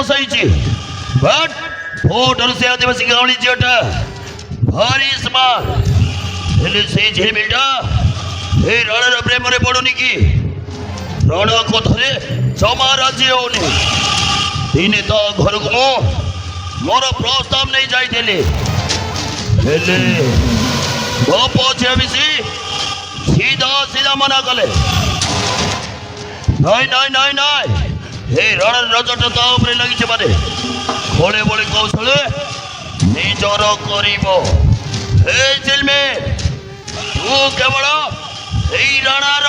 Basai but photo से आदिवासी Gawali zeta भारी smart से झिलमिलटा ए रण प्रेम पड़ुनी कि रण कथरे जमा राजी होनी दिने तो घर को मोर प्रस्ताव नहीं जाइए गप झील मिसी सीधा सीधा मना कले नाई नाई नाई नाई हे रण रजट ता उपरे लगी माने खोले बोले कौशल निजर करिबो हे झिलमिल तू केवल ए रणार